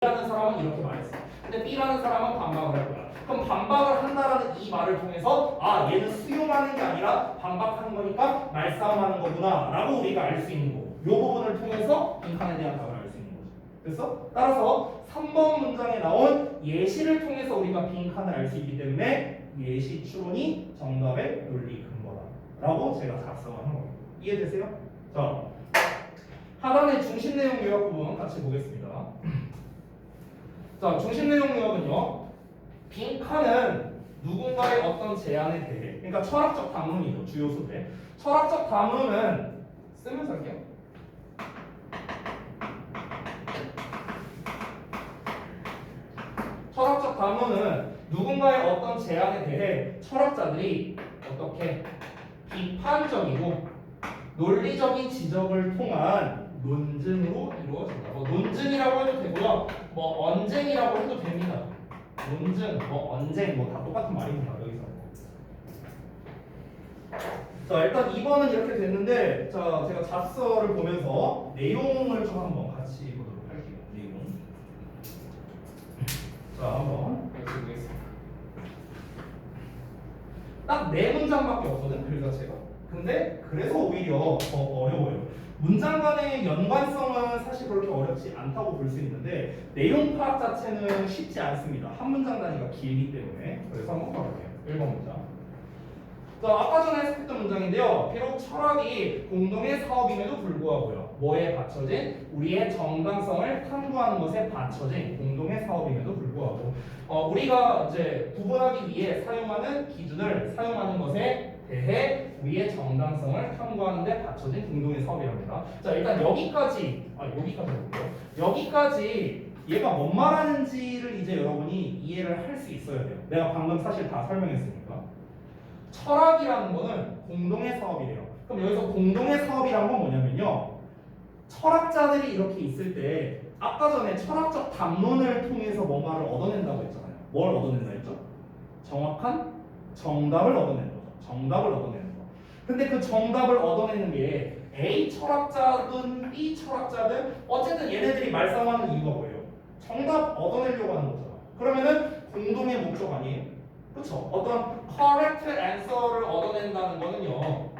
A라는 사람은 이렇게 말했어. 근데 B라는 사람은 반박을 할 거야. 그럼 반박을 한다라는 이 말을 통해서 아 얘는 수용하는 게 아니라 반박하는 거니까 말싸움하는 거구나 라고 우리가 알 수 있는 거고, 이 부분을 통해서 빈칸에 대한 답을 알 수 있는 거죠. 그래서 따라서 3번 문장에 나온 예시를 통해서 우리가 빈칸을 알 수 있기 때문에 예시 추론이 정답의 논리 근거다 라고 제가 작성을 한 겁니다. 이해되세요? 자, 하단의 중심 내용 요약 부분 같이 보겠습니다. 자, 중심 내용 요약은요, 빈칸은 누군가의 어떤 제안에 대해, 그러니까 철학적 담론이죠, 주요 소재. 철학적 담론은 쓰면서 할게요. 철학적 담론은 누군가의 어떤 제안에 대해 철학자들이 어떻게 비판적이고 논리적인 지적을 통한 논증으로 이루어진다. 뭐 논증이라고 해도 되고요, 뭐 언쟁이라고 해도 됩니다. 논증, 뭐 언쟁, 뭐 다 똑같은 말입니다. 여기서. 자, 일단 2번은 이렇게 됐는데, 자, 제가 잡서를 보면서 내용을 좀 한번 같이 보도록 할게요. 내용. 자, 한번 같이 보겠습니다. 딱 4문장밖에 없거든, 글 자체가. 근데 그래서 오히려 더 어려워요. 문장 간의 연관성은 사실 그렇게 어렵지 않다고 볼 수 있는데 내용 파악 자체는 쉽지 않습니다. 한 문장 단위가 길기 때문에. 그래서 한번 가볼게요. 1번 문장. 자, 아까 전에 했던 문장인데요. 비록 철학이 공동의 사업임에도 불구하고요, 뭐에 받쳐진? 우리의 정당성을 탐구하는 것에 받쳐진 공동의 사업임에도 불구하고 우리가 이제 구분하기 위해 사용하는 기준을 사용하는 것에 대해 우리의 정당성을 탐구하는 데 받쳐진 공동의 사업이랍니다. 자, 일단 여기까지 볼게요. 여기까지 얘가 뭔 말하는지를 이제 여러분이 이해를 할 수 있어야 돼요. 내가 방금 사실 다 설명했으니까. 철학이라는 거는 공동의 사업이래요. 그럼 여기서 공동의 사업이란 건 뭐냐면요, 철학자들이 이렇게 있을 때 아까 전에 철학적 담론을 통해서 뭔가를 얻어낸다고 했잖아요. 뭘 얻어낸다 했죠? 정확한 정답을 얻어내는 거죠. 정답을 얻어내는 거. 근데 그 정답을 얻어내는 게 A 철학자든 B 철학자든 어쨌든 얘네들이 말싸움하는 이유가 뭐예요? 정답 얻어내려고 하는 거잖아. 그러면은 공동의 목적 아니에요? 그렇죠? 어떤 correct answer를 얻어낸다는 거는요,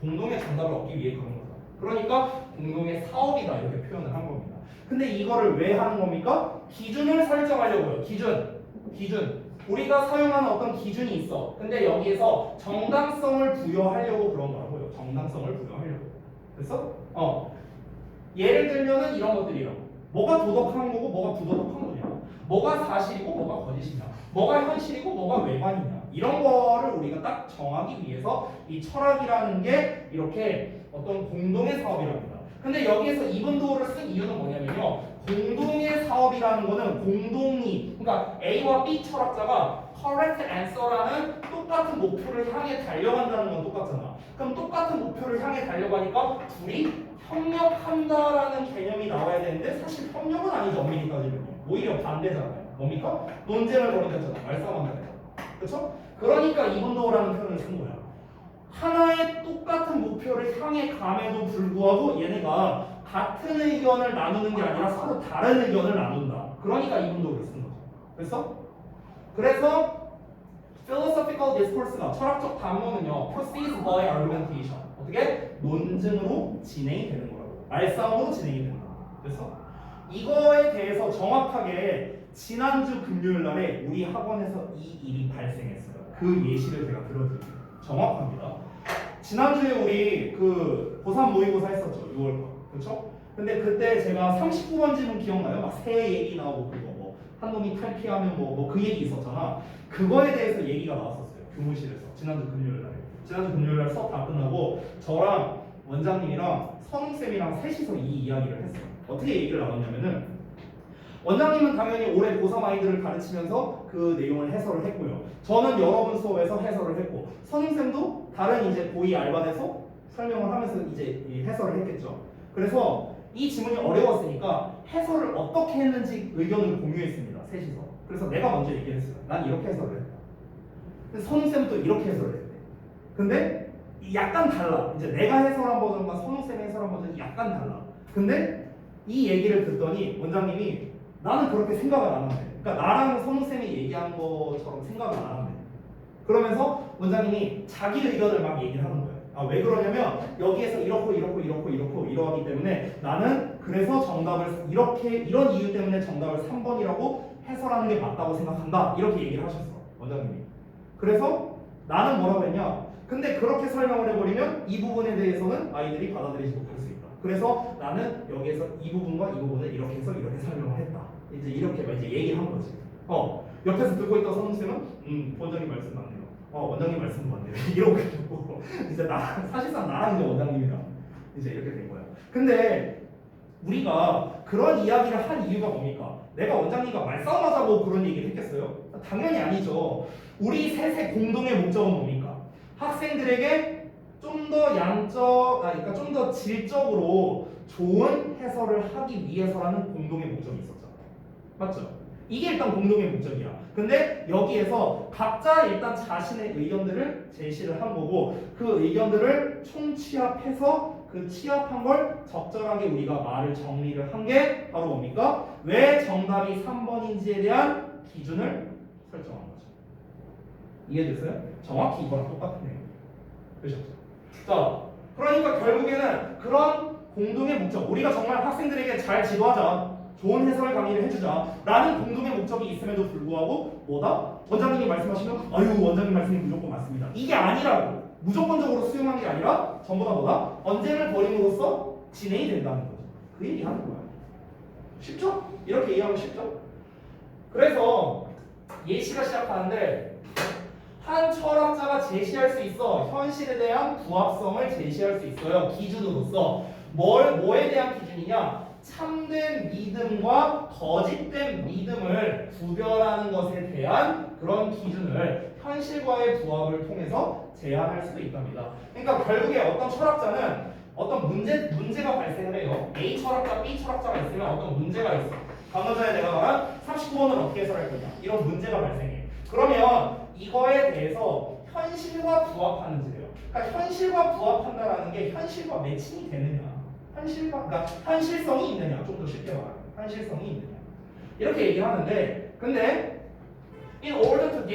공동의 정답을 얻기 위해 그런 거죠. 그러니까 공동의 사업이다 이렇게 표현을 한 겁니다. 근데 이거를 왜 하는 겁니까? 기준을 설정하려고요. 기준. 우리가 사용하는 어떤 기준이 있어. 근데 여기에서 정당성을 부여하려고 그런 거라고요. 정당성을 부여하려고. 그래서 예를 들면은 이런 것들이요. 뭐가 도덕한 거고 뭐가 부도덕한 거냐. 뭐가 사실이고 뭐가 거짓이냐. 뭐가 현실이고 뭐가 외관이냐. 이런 거를 우리가 딱 정하기 위해서 이 철학이라는 게 이렇게 어떤 공동의 사업이랍니다. 근데 여기에서 이분도를 쓴 이유는 뭐냐면요, 공동의 사업이라는 거는 공동이, 그러니까 A와 B 철학자가 correct answer라는 똑같은 목표를 향해 달려간다는 건 똑같잖아. 그럼 똑같은 목표를 향해 달려가니까 둘이 협력한다라는 개념이 나와야 되는데 사실 협력은 아니죠. 엄밀히 따지면 오히려 반대잖아요. 뭡니까? 논쟁을 벌이겠잖아. 말싸움한다. 그렇죠? 그러니까 이분도라는 표현을 쓴 거야. 하나의 똑같은 목표를 향해 감에도 불구하고 얘네가 같은 의견을 나누는 게 아니라 서로 다른 의견을 나눈다. 그러니까 이분도를 쓴 거죠. 그래서 philosophical discourse가 철학적 담론은요, proceeds by argumentation. 어떻게? 논증으로 진행이 되는 거라고. 말싸움으로 진행이 되는 거라고. 그래서 이거에 대해서 정확하게 지난주 금요일 날에 우리 학원에서 이 일이 발생했어요. 그 예시를 제가 들어드릴게요. 정확합니다. 지난주에 우리 그 고3 모의고사 했었죠. 6월 거. 그렇죠? 근데 그때 제가 39번 지문 기억나요? 막 새 얘기 나오고 그거 뭐 한 놈이 탈피하면 뭐 그 얘기 있었잖아. 그거에 대해서 얘기가 나왔었어요. 교무실에서. 지난주 금요일 날 수업 다 끝나고 저랑 원장님이랑 선웅쌤이랑 셋이서 이 이야기를 했어요. 어떻게 얘기를 나눴냐면은, 원장님은 당연히 올해 고3 아이들을 가르치면서 그 내용을 해설을 했고요. 저는 여러분 수업에서 해설을 했고, 선생님도 다른 이제 고2 알바에서 설명을 하면서 이제 해설을 했겠죠. 그래서 이 지문이 어려웠으니까 해설을 어떻게 했는지 의견을 공유했습니다. 셋이서. 그래서 내가 먼저 얘기했어요. 난 이렇게 해설을 했다. 근데 선생님도 이렇게 해설을 했대. 근데 약간 달라. 이제 내가 해설한 버전과 선생님이 해설한 버전이 약간 달라. 근데 이 얘기를 듣더니 원장님이 나는 그렇게 생각을 안 하는데. 그러니까 나랑 선우쌤이 얘기한 것처럼 생각을 안 하는데. 그러면서 원장님이 자기 의견을 막 얘기를 하는 거예요. 아, 왜 그러냐면 여기에서 이러하기 때문에 나는 그래서 정답을 이렇게 이런 이유 때문에 정답을 3번이라고 해설하는 게 맞다고 생각한다. 이렇게 얘기를 하셨어. 원장님이. 그래서 나는 뭐라고 했냐? 근데 그렇게 설명을 해버리면 이 부분에 대해서는 아이들이 받아들이지 못할 수 있다. 그래서 나는 여기에서 이 부분과 이 부분을 이렇게 해서 이렇게 설명을 했다. 이제 이렇게 이제 얘기를 한 거지. 옆에서 듣고 있던 선생님은 원장님 말씀 맞네요. 원장님 말씀 맞네요. 이러고 있고 이제 사실상 나랑 이제 원장님이랑 이제 이렇게 된 거야. 근데 우리가 그런 이야기를 한 이유가 뭡니까? 내가 원장님과 말싸움하자고 그런 얘기를 했겠어요? 당연히 아니죠. 우리 셋의 공동의 목적은 뭡니까? 학생들에게 좀 더 그러니까 좀 더 질적으로 좋은 해설을 하기 위해서라는 공동의 목적이 있었잖아. 맞죠? 이게 일단 공동의 목적이야. 근데 여기에서 각자 일단 자신의 의견들을 제시를 한 거고 그 의견들을 총취합해서 그 취합한 걸 적절하게 우리가 말을 정리를 한 게 바로 뭡니까? 왜 정답이 3번인지에 대한 기준을 설정한 거죠. 이해됐어요? 정확히 이거랑 똑같은 내용. 그러셨죠? 자, 그러니까 결국에는 그런 공동의 목적, 우리가 정말 학생들에게 잘 지도하자, 좋은 해설 강의를 해주자 라는 공동의 목적이 있음에도 불구하고 뭐다? 원장님이 말씀하시면 아유 원장님 말씀이 무조건 맞습니다. 이게 아니라고. 무조건적으로 수용한 게 아니라 전부 다 뭐다? 언쟁을 벌임으로써 진행이 된다는 거죠. 그 얘기 하는 거야. 쉽죠? 이렇게 이해하면 쉽죠? 그래서 예시가 시작하는데 한 철학자가 제시할 수 있어. 현실에 대한 부합성을 제시할 수 있어요. 기준으로서. 뭐에 대한 기준이냐? 참된 믿음과 거짓된 믿음을 구별하는 것에 대한 그런 기준을 현실과의 부합을 통해서 제안할 수도 있답니다. 그러니까 결국에 어떤 철학자는 어떤 문제가 발생을 해요. A 철학자, B 철학자가 있으면 어떤 문제가 있어. 방금 전에 내가 말한 39번을 어떻게 해설할 거냐. 이런 문제가 발생해. 그러면 이거에 대해서 현실과 부합하는지래요. 그러니까 현실과 부합한다라는 게 현실과 매칭이 되느냐. 그러니까 현실성이 있느냐. 좀 더 쉽게 말하면 현실성이 있느냐. 이렇게 얘기를 하는데 근데 in order to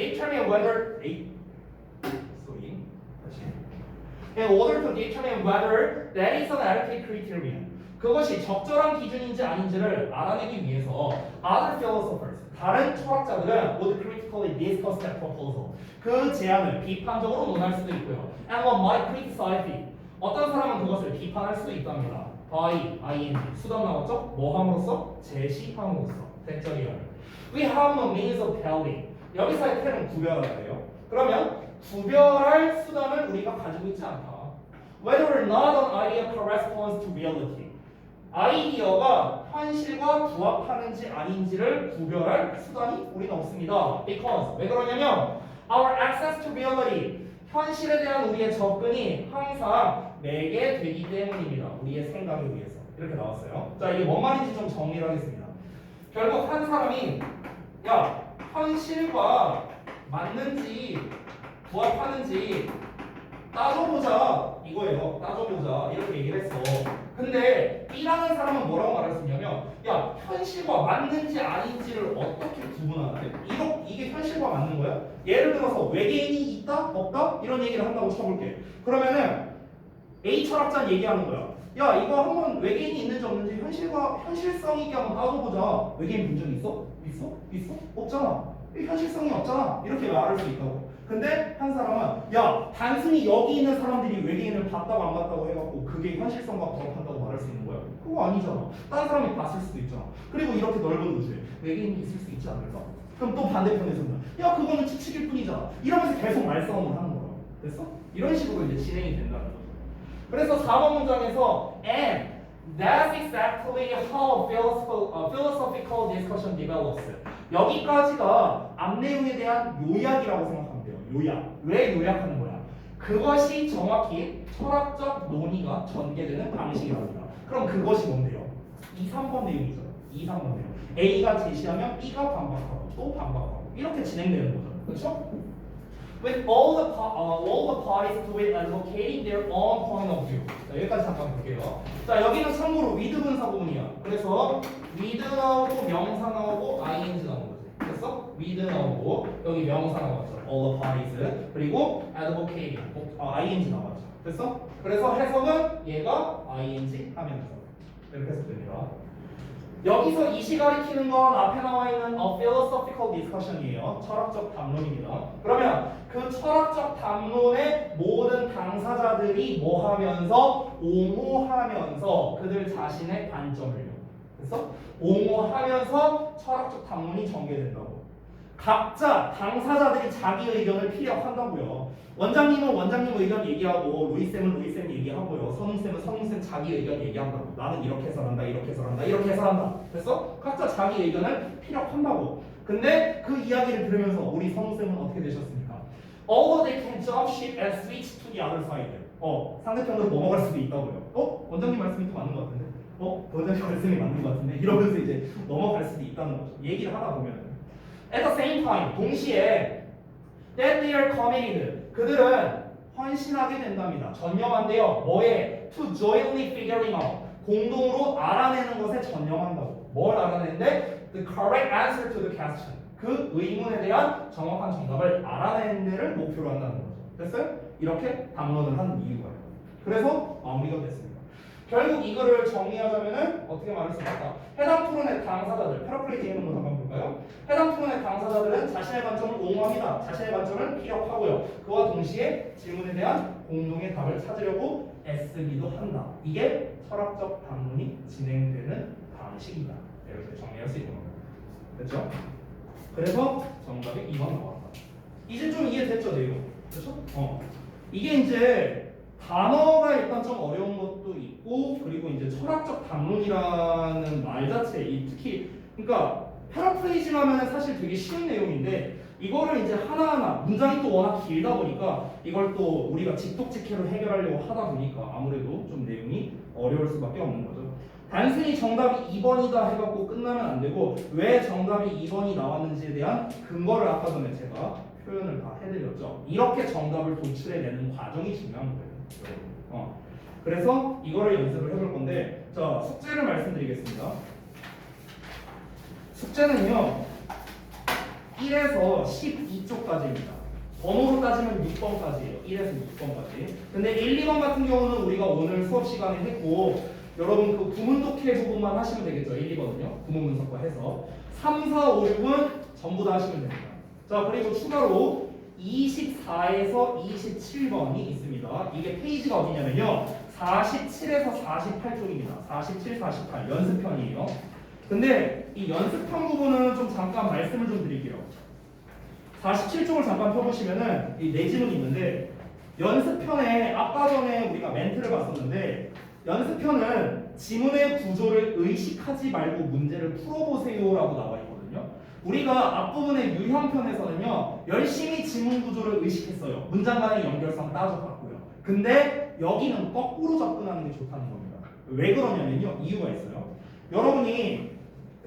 determine whether that is an adequate criterion 그것이 적절한 기준인지 아닌지를 알아내기 위해서 other philosophers 다른 철학자들은 would critically discuss that proposal 그 제안을 비판적으로 논할 수도 있고요 and one might criticize it 어떤 사람은 그것을 비판할 수도 있답니다 by ing 수단 나왔죠? 뭐 함으로써? 제시함으로써 대절이열 we have no means of telling 여기서의 텔은 구별하래요 그러면 구별할 수단을 우리가 가지고 있지 않다 whether or not an idea corresponds to reality 아이디어가 현실과 부합하는지 아닌지를 구별할 수단이 우리는 없습니다. Because 왜 그러냐면 our access to reality 현실에 대한 우리의 접근이 항상 매개되기 때문입니다. 우리의 생각에 의해서 이렇게 나왔어요. 자 이게 뭔 말인지 좀 정리를 하겠습니다. 결국 한 사람이 야 현실과 맞는지 부합하는지 따져보자 이거예요. 따져보자 이렇게 얘기를 했어. 근데 B라는 사람은 뭐라고 말할 수 있냐면 야 현실과 맞는지 아닌지를 어떻게 구분하나? 이게 현실과 맞는 거야? 예를 들어서 외계인이 있다? 없다? 이런 얘기를 한다고 쳐볼게. 그러면은 A 철학자는 얘기하는 거야. 야 이거 한번 외계인이 있는지 없는지 현실성 있게 한번 따져보자. 외계인 본 적 있어? 있어? 없잖아. 현실성이 없잖아. 이렇게 말할 수 있다고. 근데 한 사람은 야 단순히 여기 있는 사람들이 외계인을 봤다고 안 봤다고 해갖고 그게 현실성과 부합한다고 말할 수 있는 거야? 그거 아니잖아. 다른 사람이 봤을 수도 있잖아. 그리고 이렇게 넓은 우주에 외계인이 있을 수 있지 않을까? 그럼 또 반대편에서는 야 그거는 추측일 뿐이잖아. 이러면서 계속 말싸움을 하는 거야. 됐어? 이런 식으로 이제 진행이 된다는 거죠. 그래서 4번 문장에서 and that's exactly how philosophical discussion develops. 여기까지가 앞 내용에 대한 요약이라고 생각하면 돼요. 요약. 왜 요약하는 거야? 그것이 정확히 철학적 논의가 전개되는 방식이랍니다. 그럼 그것이 뭔데요? 2, 3번 내용이죠. 2, 3번 내용. A가 제시하면 B가 반박하고 또 반박하고 이렇게 진행되는 거죠. 그렇죠? With all the parties to it advocating their own point of view. 자, 여기까지 잠깐 볼게요. 자, 여기는 참고로 with 분사 구문이야. 그래서 with 나오고 명사 나오고 ing 나오는 거지. 됐어? with 나오고 여기 명사 나왔죠. all the parties. 그리고 advocating ing 나왔죠. 됐어? 그래서 해석은 얘가 ing 하면서 이렇게 해석됩니다. 여기서 이시 가리키는 건 앞에 나와 있는 a philosophical discussion이에요. 철학적 담론입니다. 그러면 그 철학적 담론의 모든 당사자들이 뭐 하면서 옹호하면서 그들 자신의 관점을요. 그래서 옹호하면서 철학적 담론이 전개된다고. 각자 당사자들이 자기 의견을 피력한다고요. 원장님은 원장님 의견 얘기하고 루이쌤은 루이쌤 얘기하고요. 선웅쌤은 선웅쌤 자기 의견 얘기한다고. 나는 이렇게 해설한다 이렇게 해설한다 이렇게 해설한다. 됐어? 각자 자기 의견을 피력한다고. 근데 그 이야기를 들으면서 우리 선웅쌤은 어떻게 되셨습니까? Although they can jump ship and switch to the other side. 상대편으로 넘어갈 수도 있다고요. 원장님 말씀이 또 맞는 것 같은데? 원장님 말씀이 맞는 것 같은데? 이러면서 이제 넘어갈 수도 있다는 거죠. 얘기를 하다 보면. At the same time, 동시에 that they are committed. 그들은 헌신하게 된답니다. 전념한데요. 뭐에? To jointly figuring out. 공동으로 알아내는 것에 전념한다고. 뭘 알아내는데? The correct answer to the question. 그 의문에 대한 정확한 정답을 알아내는 데를 목표로 한다는 거죠. 됐어요? 이렇게 담론을 하는 이유가요. 그래서 마무리가 됐습니다. 결국 이거를 정리하자면은 어떻게 말할 수 있을까? 해당 토론의 당사자들, 패러프레이즈 있는 거 한번 볼까요? 해당 토론의 당사자들은 자신의 관점을 옹호합니다. 자신의 관점을 피력하고요. 그와 동시에 질문에 대한 공동의 답을 찾으려고 애쓰기도 한다. 이게 철학적 담론이 진행되는 방식이다. 이렇게 정리할 수 있는 겁니다. 됐죠? 그래서 정답이 2번 나왔다. 이제 좀 이해됐죠, 내용? 그렇죠? 이게 이제 단어가 일단 좀 어려운 것도 있고, 그리고 이제 철학적 담론이라는 말 자체, 특히 그러니까 패러프레이징 하면 사실 되게 쉬운 내용인데 이거를 이제 하나하나 문장이 또 워낙 길다 보니까 이걸 또 우리가 직독직해로 해결하려고 하다 보니까 아무래도 좀 내용이 어려울 수밖에 없는 거죠. 단순히 정답이 2번이다 해갖고 끝나면 안 되고 왜 정답이 2번이 나왔는지에 대한 근거를 아까 전에 제가 표현을 다 해드렸죠. 이렇게 정답을 도출해내는 과정이 중요한 거예요. 그래서 이거를 연습을 해볼 건데, 자, 숙제를 말씀드리겠습니다. 숙제는요 1에서 12쪽까지입니다. 번호로 따지면 6번까지예요. 1에서 6번까지. 근데 1, 2번 같은 경우는 우리가 오늘 수업 시간에 했고, 여러분 그 구문 독해 부분만 하시면 되겠죠. 1, 2번은요. 구문 분석과 해서 3, 4, 5, 6은 전부 다 하시면 됩니다. 자, 그리고 추가로 24에서 27번이 있습니다. 이게 페이지가 어디냐면요 47에서 48쪽입니다. 47, 48 연습편이에요. 근데 이 연습편 부분은 좀 잠깐 말씀을 좀 드릴게요. 47쪽을 잠깐 펴보시면은 이 내지문이 있는데, 연습편에 아까 전에 우리가 멘트를 봤었는데, 연습편은 지문의 구조를 의식하지 말고 문제를 풀어보세요라고 나와 있거든요. 우리가 앞부분의 유형편에서는요 열심히 지문 구조를 의식했어요. 문장 간의 연결성 따져봤고요. 근데 여기는 거꾸로 접근하는 게 좋다는 겁니다. 왜 그러냐면요 이유가 있어요. 여러분이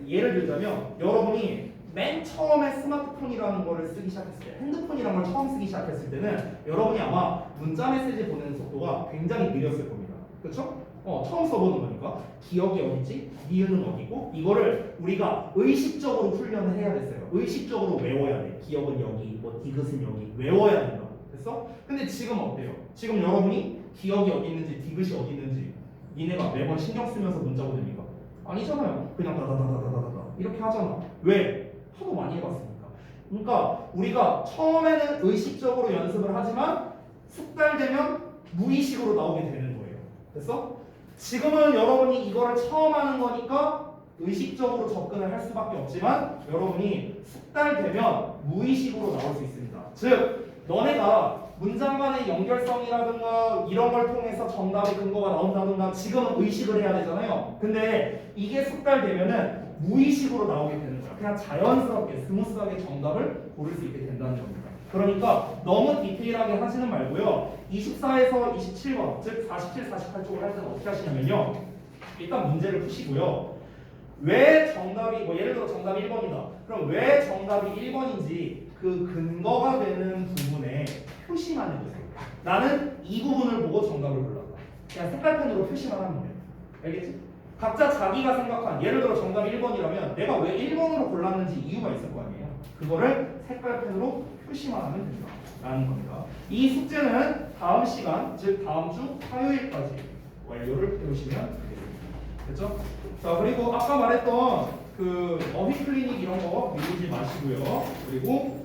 예를 들자면 여러분이 맨 처음에 스마트폰이라는 거를 쓰기 시작했을 때, 핸드폰이라는 걸 처음 쓰기 시작했을 때는 여러분이 아마 문자 메시지 보내는 속도가 굉장히 느렸을 겁니다. 그렇죠? 처음 써보는 거니까 기억이 어디지? 니은은 어디고? 이거를 우리가 의식적으로 훈련을 해야 됐어요. 의식적으로 외워야 돼. 기억은 여기, 뭐 디귿은 여기 외워야 된다. 됐어? 근데 지금 어때요? 지금 여러분이 기억이 어디 있는지 디귿이 어디 있는지 니네가 매번 신경 쓰면서 문자 보냅니까? 아니잖아요. 그냥 다다다다다다다 이렇게 하잖아. 왜? 하도 많이 해봤으니까. 그러니까 우리가 처음에는 의식적으로 연습을 하지만 숙달되면 무의식으로 나오게 되는 거예요. 됐어? 지금은 여러분이 이거를 처음 하는 거니까 의식적으로 접근을 할 수밖에 없지만 여러분이 숙달되면 무의식으로 나올 수 있습니다. 즉 너네가 문장 간의 연결성이라든가 이런 걸 통해서 정답의 근거가 나온다든가 지금은 의식을 해야 되잖아요. 근데 이게 숙달되면은 무의식으로 나오게 되는 거야. 그냥 자연스럽게 스무스하게 정답을 고를 수 있게 된다는 겁니다. 그러니까 너무 디테일하게 하지는 말고요. 24에서 27번, 즉 47, 48쪽을 할 때는 어떻게 하시냐면요. 일단 문제를 푸시고요. 왜 정답이, 예를 들어 정답이 1번이다. 그럼 왜 정답이 1번인지 그 근거가 되는 부분에 표시만 해주세요. 나는 이 부분을 보고 정답을 골랐다. 그냥 색깔펜으로 표시만 하면 돼. 알겠지? 각자 자기가 생각한 예를 들어 정답이 1번이라면 내가 왜 1번으로 골랐는지 이유가 있을 거 아니에요. 그거를 색깔펜으로 표시만 하면 된다 라는 겁니다. 이 숙제는 다음 시간 즉 다음 주 화요일까지 완료를 해오시면 되겠습니다. 됐죠? 자 그리고 아까 말했던 그 어휘 클리닉 이런 거 미루지 마시고요. 그리고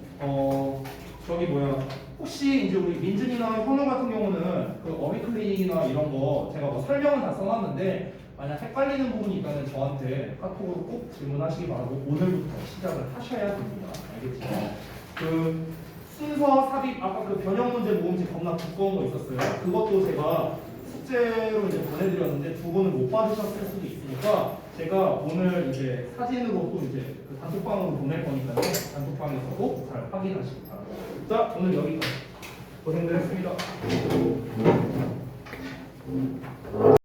저기 뭐야 혹시 이제 우리 민준이나 현우 같은 경우는 그 어휘 클리닉이나 이런 거 제가 뭐 설명은 다 써놨는데 만약 헷갈리는 부분이 있다면 저한테 카톡으로 꼭 질문하시기 바라고 오늘부터 시작을 하셔야 됩니다. 알겠죠? 그 순서 삽입 아까 그 변형 문제 모음집 겁나 두꺼운 거 있었어요. 그것도 제가 숙제로 이제 보내드렸는데 두 분은 못 받으셨을 수도 있으니까 제가 오늘 이제 사진으로 또 이제 그 단톡방으로 보낼 거니까요. 단톡방에서도 잘 확인하시기 바랍니다. 자 오늘 여기까지 고생들 했습니다.